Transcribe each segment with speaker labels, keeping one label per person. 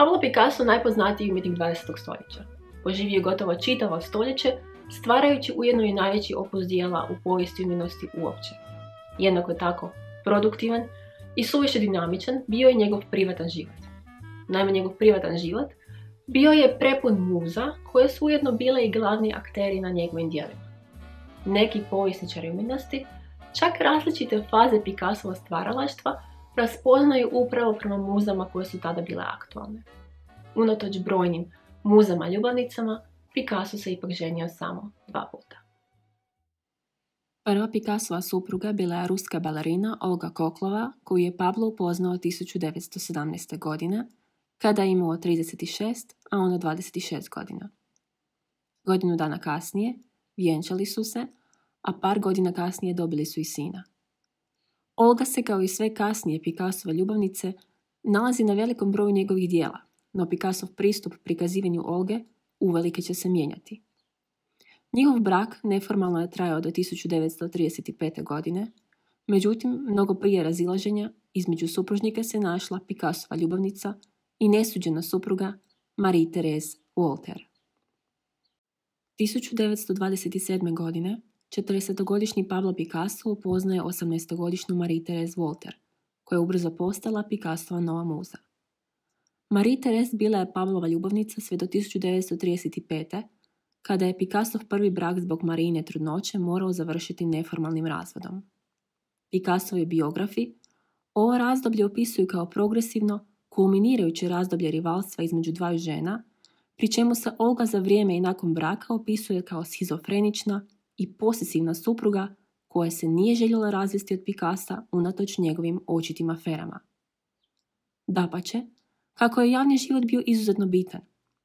Speaker 1: Pablo Picasso najpoznatiji umjetnik 20. stoljeća. Poživio je gotovo čitavo stoljeće, stvarajući ujedno i najveći opus djela u povijesti umjetnosti uopće. Jednako tako produktivan i suviše dinamičan bio je njegov privatan život. Naime, njegov privatan život bio je prepun muza koje su ujedno bile i glavni akteri na njegovim djelima. Neki povjesničari umjetnosti čak različite faze Picassova stvaralaštva raspoznaju upravo prema muzama koje su tada bile aktualne. Unatoč brojnim muzama ljubavnicama, Picasso se ipak ženio samo 2 puta.
Speaker 2: Prva Picassova supruga bila je ruska balerina Olga Koklova, koju je Pablo upoznao 1917. godine, kada je imao 36, a ona 26 godina. Godinu dana kasnije vjenčali su se, a par godina kasnije dobili su i sina. Olga se, kao i sve kasnije Picassove ljubavnice, nalazi na velikom broju njegovih dijela, no Picassov pristup prikazivanju Olge uvelike će se mijenjati. Njihov brak neformalno je trajao do 1935. godine, međutim, mnogo prije razilaženja između supružnika se našla Picassova ljubavnica i nesuđena supruga Marie-Thérèse Walter. 1927. godine 40-godišnji Pablo Picasso upoznaje 18-godišnju Marie-Thérèse Walter, koja je ubrzo postala Picassova nova muza. Marie-Thérèse bila je Pablova ljubavnica sve do 1935. kada je Picassov prvi brak zbog Marijine trudnoće morao završiti neformalnim razvodom. Picassovi biografi ovo razdoblje opisuju kao progresivno, kulminirajuće razdoblje rivalstva između dvaju žena, pri čemu se Olga za vrijeme i nakon braka opisuje kao schizofrenična i posesivna supruga koja se nije željela razvesti od Picassa unatoč njegovim očitim aferama. Dapače, kako je javni život bio izuzetno bitan,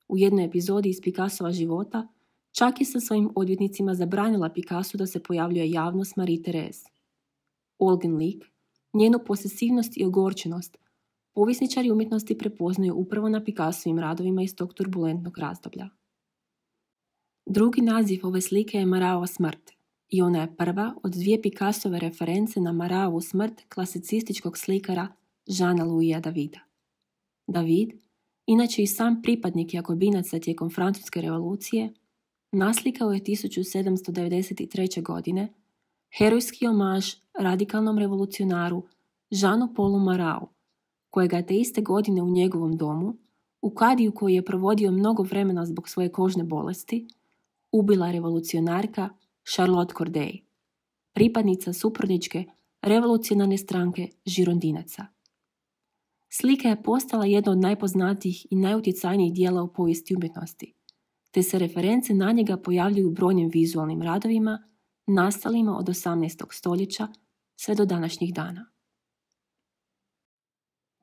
Speaker 2: u jednoj epizodi iz Picassova života čak je sa svojim odvjetnicima zabranila Picassu da se pojavljuje javno s Marie-Thérèse. Olgin lik, njenu posesivnost i ogorčenost, povjesničari umjetnosti prepoznaju upravo na Picassovim radovima iz tog turbulentnog razdoblja. Drugi naziv ove slike je Maraova smrt i ona je prva od 2 Picassove reference na Maraovu smrt klasicističkog slikara Jeana Louisa Davida. David, inače i sam pripadnik jakobinaca tijekom Francuske revolucije, naslikao je 1793. godine herojski omaž radikalnom revolucionaru Jeanu Paulu Marau, kojega te iste godine u njegovom domu, u kadiju koji je provodio mnogo vremena zbog svoje kožne bolesti, ubila revolucionarka Charlotte Corday, pripadnica supružničke revolucionarne stranke Žirondinaca. Slika je postala jedna od najpoznatijih i najutjecajnijih dijela u povijesti umjetnosti, te se reference na njega pojavljuju u brojnim vizualnim radovima, nastalima od 18. stoljeća sve do današnjih dana.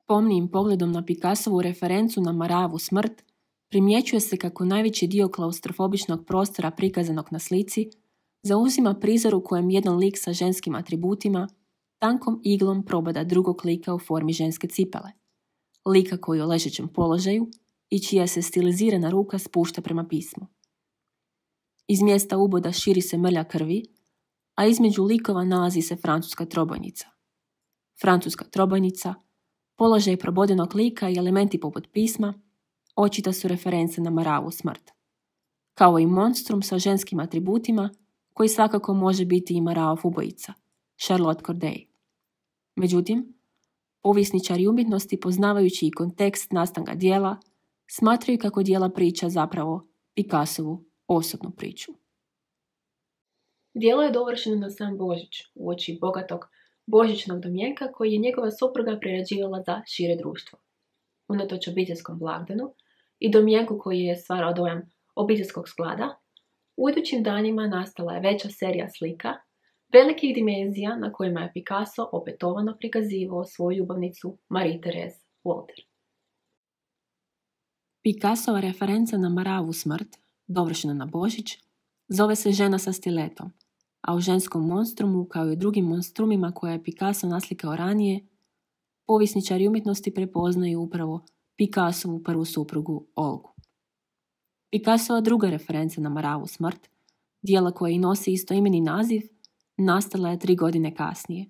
Speaker 2: Pomnijim pogledom na Picassovu referencu na Maraovu smrt primjećuje se kako najveći dio klaustrofobičnog prostora prikazanog na slici zauzima prizor u kojem jedan lik sa ženskim atributima tankom iglom probada drugog lika u formi ženske cipele, lika koji je u ležećem položaju i čija se stilizirana ruka spušta prema pismu. Iz mjesta uboda širi se mrlja krvi, a između likova nalazi se francuska trobojnica. Francuska trobojnica, položaj probodenog lika i elementi poput pisma očita su reference na Maraovu smrt, kao i monstrum sa ženskim atributima koji svakako može biti i Maraov ubojica, Charlotte Corday. Međutim, povjesničari umjetnosti, poznavajući i kontekst nastanka djela, smatraju kako djela priča zapravo Picassovu osobnu priču.
Speaker 1: Djelo je dovršeno na sam Božić, uoči bogatog božićnog domjenka koji je njegova supruga prerađivala za šire društvo. Unatoč obiteljskom blagdanu i domjenku koji je stvarao dojam obiteljskog sklada, u idućim danima nastala je veća serija slika velikih dimenzija na kojima je Picasso opetovano prikazivao svoju ljubavnicu Marie-Thérèse Walter.
Speaker 2: Picassova referenca na Maraovu smrt, dovršena na Božić, zove se Žena sa stiletom, a u ženskom monstrumu, kao i u drugim monstrumima koje je Picasso naslikao ranije, povjesničari umjetnosti prepoznaju upravo Picassovu prvu suprugu Olgu. Picassova druga referenca na Maraovu smrt, djela koja i nosi istoimeni naziv, nastala je 3 godine kasnije.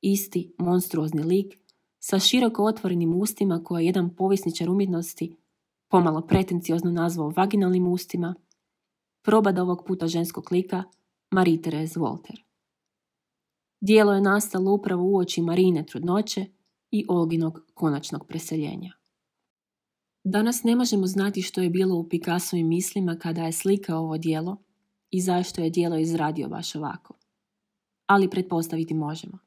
Speaker 2: Isti monstruozni lik sa široko otvorenim ustima koje je jedan povjesničar umjetnosti pomalo pretenciozno nazvao vaginalnim ustima, probada ovog puta ženskog lika Marie-Thérèse Walter. Djelo je nastalo upravo uoči Marine trudnoće i Olginog konačnog preseljenja. Danas ne možemo znati što je bilo u Picassovim mislima kada je slikao ovo djelo i zašto je djelo izradio baš ovako. Ali pretpostaviti možemo.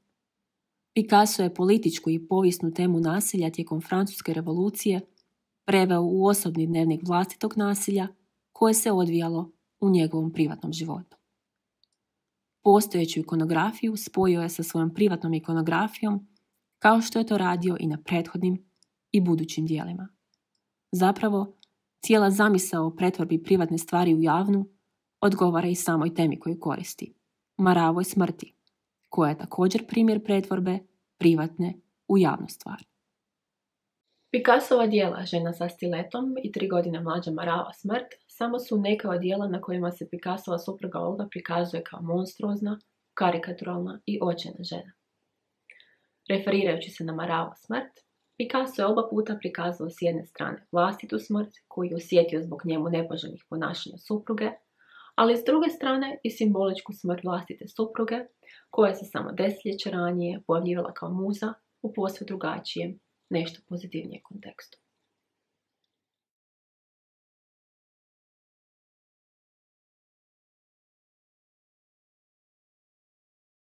Speaker 2: Picasso je političku i povijesnu temu nasilja tijekom Francuske revolucije preveo u osobni dnevnik vlastitog nasilja koje se odvijalo u njegovom privatnom životu. Postojeću ikonografiju spojio je sa svojom privatnom ikonografijom kao što je to radio i na prethodnim i budućim djelima. Zapravo, cijela zamisao o pretvorbi privatne stvari u javnu odgovara i samoj temi koju koristi, Maravoj smrti, koja je također primjer pretvorbe privatne u javnu stvar.
Speaker 1: Picassova djela Žena sa stiletom i 3 godine mlađa Marava smrt samo su neka od djela na kojima se Picassova supruga Olga prikazuje kao monstruozna, karikaturalna i očajna žena. Referirajući se na Maravu smrt, Picasso je oba puta prikazao s jedne strane vlastitu smrt koju je osjetio zbog njemu nepoželjnih ponašanja supruge, ali s druge strane i simboličku smrt vlastite supruge koja se samo desetljeće ranije pojavljivala kao muza u posve drugačijem, nešto pozitivnijem kontekstu.